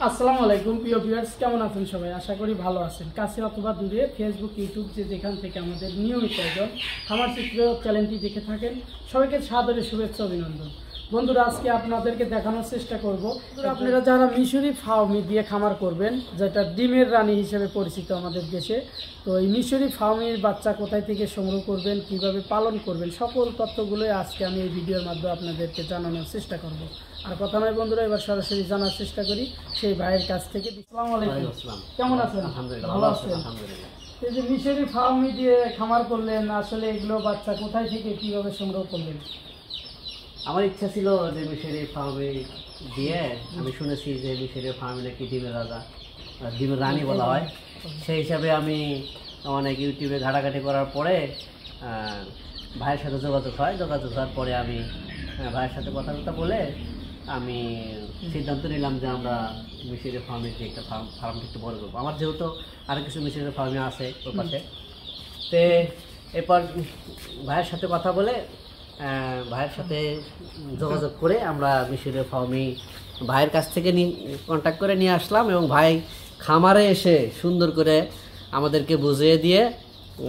আসসালামু আলাইকুম প্রিয় ভিউয়ার্স, কেমন আছেন সবাই? আশা করি ভালো আছেন। কাছে অথবা দূরে ফেসবুক, ইউটিউব যে যেখান থেকে আমাদের নিয়মিত একজন খামার চিত্র চ্যানেলটি দেখে থাকেন, সবাইকে সাদরে শুভেচ্ছা অভিনন্দন। বন্ধুরা, আজকে আপনাদেরকে দেখানোর চেষ্টা করব আপনারা যারা মিশরি ফার্মি দিয়ে খামার করবেন, যেটা ডিমের রানী হিসেবে পরিচিত আমাদের দেশে, তো এই মিশরি ফার্মির বাচ্চা কোথায় থেকে সংগ্রহ করবেন, কিভাবে পালন করবেন, সকল তথ্যগুলোই আজকে আমি এই ভিডিওর মাধ্যমে আপনাদেরকে জানানোর চেষ্টা করব। আর কথা নয় বন্ধুরা, এবার সরাসরি জানার চেষ্টা করি সেই ভাইয়ের কাছ থেকে। আসসালামু আলাইকুম, কেমন আছেন? ভালো আছেন? এই যে মিশরি ফার্মি দিয়ে খামার করলেন, আসলে এগুলো বাচ্চা কোথায় থেকে কিভাবে সংগ্রহ করলেন? আমার ইচ্ছা ছিল যে মিশরি ফার্মে দিয়ে, আমি শুনেছি যে মিশরি ফার্মে নাকি ডিমের রাজা, ডিমের রানী বলা হয়। সেই হিসাবে আমি অনেক ইউটিউবে ঘাটাঘাটি করার পরে ভাইয়ের সাথে যোগাযোগ হওয়ার পরে আমি ভাইয়ের সাথে কথাবার্তা বলে আমি সিদ্ধান্ত নিলাম যে আমরা মিশরি ফার্মে একটা ফার্মটা একটু বড় করবো। আমার যেহেতু আরও কিছু মিশরি ফার্মে আছে ওর পাশে, তো এরপর ভাইয়ের সাথে কথা বলে ভাইয়ের সাথে যোগাযোগ করে আমরা মিশরি ফার্মে ভাইয়ের কাছ থেকে কন্ট্যাক্ট করে নিয়ে আসলাম, এবং ভাই খামারে এসে সুন্দর করে আমাদেরকে বুঝিয়ে দিয়ে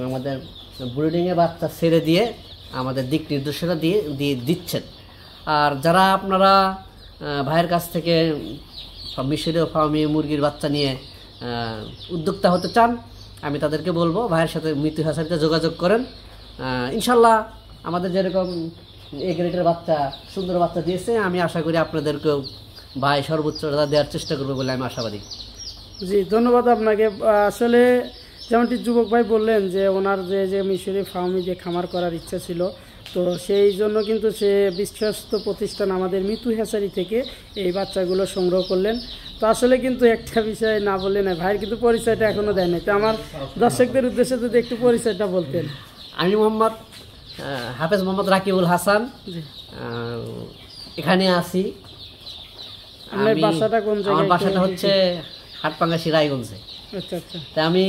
আমাদের ব্রিডিংয়ে বাচ্চা ছেড়ে দিয়ে আমাদের দিক নির্দেশনা দিয়ে দিচ্ছেন। আর যারা আপনারা ভাইয়ের কাছ থেকে মিশরি ফার্মে মুরগির বাচ্চা নিয়ে উদ্যোক্তা হতে চান, আমি তাদেরকে বলবো ভাইয়ের সাথে মৃত্যু হাসারিতে যোগাযোগ করেন। ইনশাল্লাহ আমাদের যেরকম এ গ্রেডের বাচ্চা, সুন্দর বাচ্চা দিয়েছে, আমি আশা করি আপনাদেরকেও ভাই সর্বোচ্চ দেওয়ার চেষ্টা করবে বলে আমি আশাবাদী। জি, ধন্যবাদ আপনাকে। আসলে যেমনটি যুবক ভাই বললেন যে ওনার যে মিশরি ফার্মে যে খামার করার ইচ্ছা ছিল, তো সেই জন্য কিন্তু সে বিশ্বস্ত প্রতিষ্ঠান আমাদের মৃত্যু হ্যাচারি থেকে এই বাচ্চাগুলো সংগ্রহ করলেন। তো আসলে কিন্তু একটা বিষয় না বললে না, ভাইয়ের কিন্তু পরিচয়টা এখনও দেয় নাই। তো আমার দর্শকদের উদ্দেশ্যে যদি একটু পরিচয়টা বলতেন। আমি মোহাম্মদ হাফেজ মোহাম্মদ রাকিবুল হাসান, এখানে আছি। আপনার বাসাটা কোন জায়গায়? আমার বাসাটা হচ্ছে হাটপাঙ্গাসি, রায়গঞ্জে। আচ্ছা আচ্ছা। তা আমি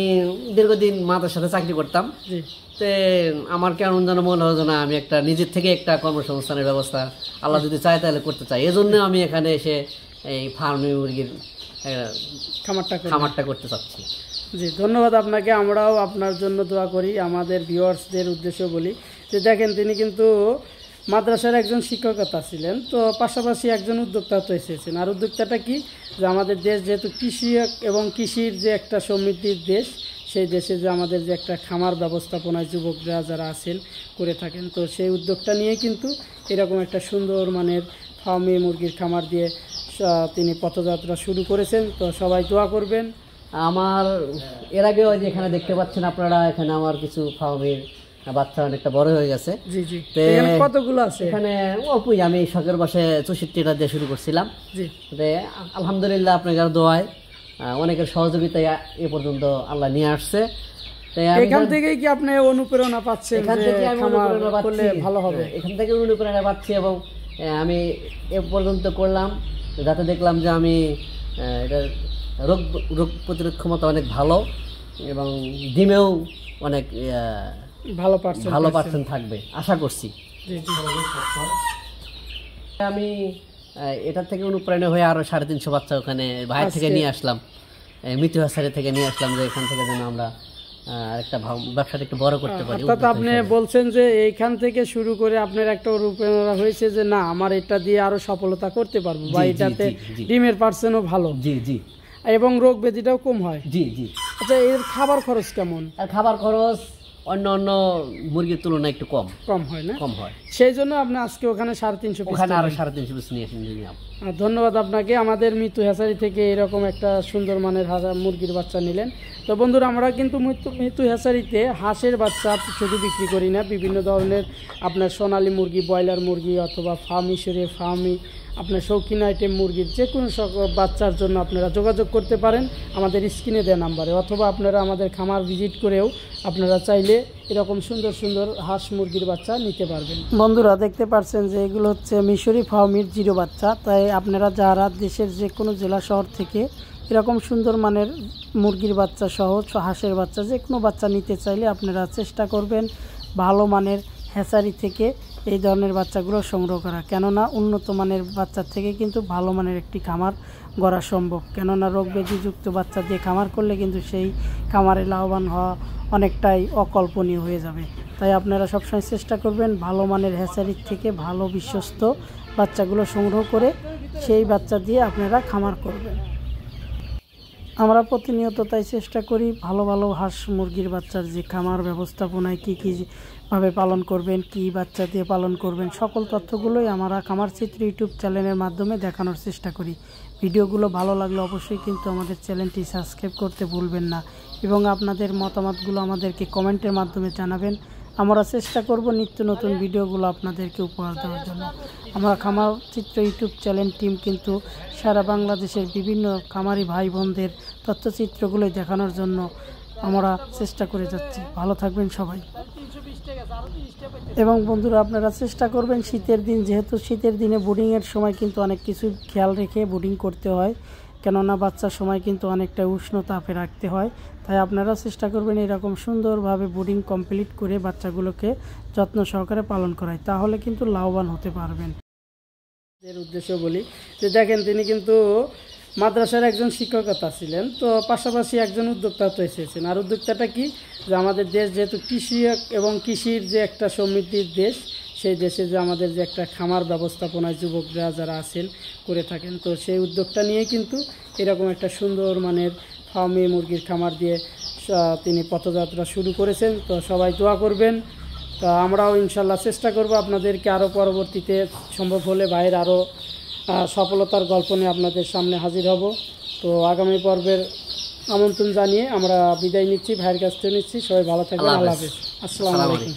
দীর্ঘদিন মাতার সাথে চাকরি করতাম, তো আমার কেমন যেন মনে হতো না আমি একটা নিজের থেকে একটা কর্মসংস্থানের ব্যবস্থা আল্লাহ যদি চায় তাহলে করতে চাই। এজন্য আমি এখানে এসে এই ফার্মে মুরগির খামারটা করতে চাচ্ছি। জি, ধন্যবাদ আপনাকে। আমরাও আপনার জন্য দোয়া করি। আমাদের ভিউয়ার্সদের উদ্দেশ্যে বলি যে দেখেন, তিনি কিন্তু মাদ্রাসার একজন শিক্ষকতা ছিলেন, তো পাশাপাশি একজন উদ্যোক্তা হতে এসেছেন। আর উদ্যোক্তাটা কি, যে আমাদের দেশ যেহেতু কৃষি এবং কৃষির যে একটা সমৃদ্ধির দেশ, সেই দেশে যে আমাদের যে একটা খামার ব্যবস্থাপনায় যুবকরা যারা আছেন করে থাকেন, তো সেই উদ্যোগটা নিয়ে কিন্তু এরকম একটা সুন্দর মানের ফার্মে মুরগির খামার দিয়ে তিনি পথযাত্রা শুরু করেছেন। তো সবাই দোয়া করবেন। আমার এর আগেও যেখানে দেখতে পাচ্ছেন আপনারা, এখানে আমার কিছু ফার্মের বাচ্চা অনেকটা বড় হয়ে গেছে। জি জি। কতগুলো আছে? এখানে অল্পই, আমি শখের বসে 64টা দিয়ে শুরু করছিলাম। জি, আলহামদুলিল্লাহ আপনাদের দোয়ায় অনেকের সহযোগিতায় এ পর্যন্ত আল্লাহ নিয়ে আসছে। এখান থেকেই কি আপনি অনুপ্রেরণা পাচ্ছেন? এখান থেকে আমি অনুপ্রেরণা পাচ্ছি, ভালো হবে। এখান থেকে অনুপ্রেরণা পাচ্ছি, এবং আমি এ পর্যন্ত করলাম যাতে দেখলাম যে আমি এটার রোগ প্রতিরোধ ক্ষমতা অনেক ভালো, এবং ডিমেও অনেক ভালো পার্সেন্ট থাকবে আশা করছি। আমি এটার থেকে অনুপ্রাণিত হয়ে আরো 350 বাচ্চা ওখানে বাইরে থেকে নিয়ে আসলাম, মৃত্যু হাসারি থেকে নিয়ে আসলাম, যে এখান থেকে যেন আমরা একটা ব্যবসাটা একটু বড় করতে পারি। অর্থাৎ আপনি বলছেন যে এইখান থেকে শুরু করে আপনার একটা অনুপ্রেরণা হয়েছে যে না, আমার এটা দিয়ে আরো সফলতা করতে পারবো, বা এটাতে ডিমের পার্সেন্টও ভালো। জি জি। এবং রোগ ব্যাধিটাও কম হয়। জি জি। আচ্ছা, এর খাবার খরচ কেমন? আর খাবার খরচ অন্য মুরগির তুলনায় একটু কম হয় না? কম হয়। সেই জন্য আপনি আজকে ওখানে 350 পিস, ওখানে আরো 350 পিস নিয়ে এসেছেন। ধন্যবাদ আপনাকে। আমাদের মৃত্যু হ্যাচারি থেকে এরকম একটা সুন্দর মানের মুরগির বাচ্চা নিলেন। তো বন্ধুরা, আমরা কিন্তু মৃত্যু হ্যাচারিতে হাঁসের বাচ্চা শুধু বিক্রি করি না, বিভিন্ন ধরনের আপনার সোনালী মুরগি, ব্রয়লার মুরগি, অথবা ফার্মি আপনার শৌখিন আইটেম মুরগির যে কোনো বাচ্চার জন্য আপনারা যোগাযোগ করতে পারেন আমাদের স্ক্রিনে দেওয়া নাম্বারে, অথবা আপনারা আমাদের খামার ভিজিট করেও আপনারা চাইলে এরকম সুন্দর সুন্দর হাঁস মুরগির বাচ্চা নিতে পারবেন। বন্ধুরা, দেখতে পাচ্ছেন যে এগুলো হচ্ছে মিশরি ফার্মের জিরো বাচ্চা। তাই আপনারা যারা দেশের যে কোনো জেলা শহর থেকে এরকম সুন্দর মানের মুরগির বাচ্চা সহ হাঁসের বাচ্চা যে কোনো বাচ্চা নিতে চাইলে আপনারা চেষ্টা করবেন ভালো মানের হ্যাচারি থেকে এই ধরনের বাচ্চাগুলো সংগ্রহ করা, কেননা উন্নত মানের বাচ্চার থেকে কিন্তু ভালো মানের একটি খামার গড়া সম্ভব। কেননা রোগ ব্যাধিযুক্ত বাচ্চা দিয়ে খামার করলে কিন্তু সেই খামারে লাভবান হওয়া অনেকটাই অকল্পনীয় হয়ে যাবে। তাই আপনারা সবসময় চেষ্টা করবেন ভালো মানের হ্যাচারির থেকে ভালো বিশ্বস্ত বাচ্চাগুলো সংগ্রহ করে সেই বাচ্চা দিয়ে আপনারা খামার করবেন। আমরা প্রতিনিয়ত তাই চেষ্টা করি ভালো ভালো হাঁস মুরগির বাচ্চার যে খামার ব্যবস্থাপনায় কীভাবে পালন করবেন, কী বাচ্চা দিয়ে পালন করবেন, সকল তথ্যগুলোই আমরা খামার চিত্র ইউটিউব চ্যানেলের মাধ্যমে দেখানোর চেষ্টা করি। ভিডিওগুলো ভালো লাগলে অবশ্যই কিন্তু আমাদের চ্যানেলটি সাবস্ক্রাইব করতে ভুলবেন না এবং আপনাদের মতামতগুলো আমাদেরকে কমেন্টের মাধ্যমে জানাবেন। আমরা চেষ্টা করব নিত্য নতুন ভিডিওগুলো আপনাদেরকে উপহার দেওয়ার জন্য। আমরা খামার চিত্র ইউটিউব চ্যানেল টিম কিন্তু সারা বাংলাদেশের বিভিন্ন খামারি ভাই বোনদের তথ্যচিত্রগুলোই দেখানোর জন্য আমরা চেষ্টা করে যাচ্ছি। ভালো থাকবেন সবাই। এবং বন্ধুরা আপনারা চেষ্টা করবেন শীতের দিন, যেহেতু শীতের দিনে বোর্ডিংয়ের সময় কিন্তু অনেক কিছু খেয়াল রেখে বোর্ডিং করতে হয়, কেননা বাচ্চার সময় কিন্তু অনেকটা উষ্ণ তাপে রাখতে হয়। তাই আপনারা চেষ্টা করবেন এরকম সুন্দরভাবে বোর্ডিং কমপ্লিট করে বাচ্চাগুলোকে যত্ন সহকারে পালন করায়, তাহলে কিন্তু লাভবান হতে পারবেন। এর উদ্দেশ্য বলি যে দেখেন তিনি কিন্তু মাদ্রাসার একজন শিক্ষকতা ছিলেন, তো পাশাপাশি একজন উদ্যোক্তা তো এসেছেন। আর উদ্যোক্তাটা কি, যে আমাদের দেশ যেহেতু কৃষি এবং কৃষির যে একটা সমৃদ্ধির দেশ, সেই দেশে যে আমাদের যে একটা খামার ব্যবস্থাপনায় যুবকরা যারা আছেন করে থাকেন, তো সেই উদ্যোগটা নিয়ে কিন্তু এরকম একটা সুন্দর মানের ফার্মে মুরগির খামার দিয়ে তিনি পথযাত্রা শুরু করেছেন। তো সবাই দোয়া করবেন। তো আমরাও ইনশাল্লাহ চেষ্টা করব আপনাদেরকে আরও পরবর্তীতে সম্ভব হলে ভাইয়ের আরও সফলতার গল্প নিয়ে আপনাদের সামনে হাজির হব। তো আগামী পর্বের আমন্ত্রণ জানিয়ে আমরা বিদায় নিচ্ছি, ভাইয়ের কাছ থেকে নিচ্ছি। সবাই ভালো থাকবেন। আল্লাহ হাফেজ। আসসালামু আলাইকুম।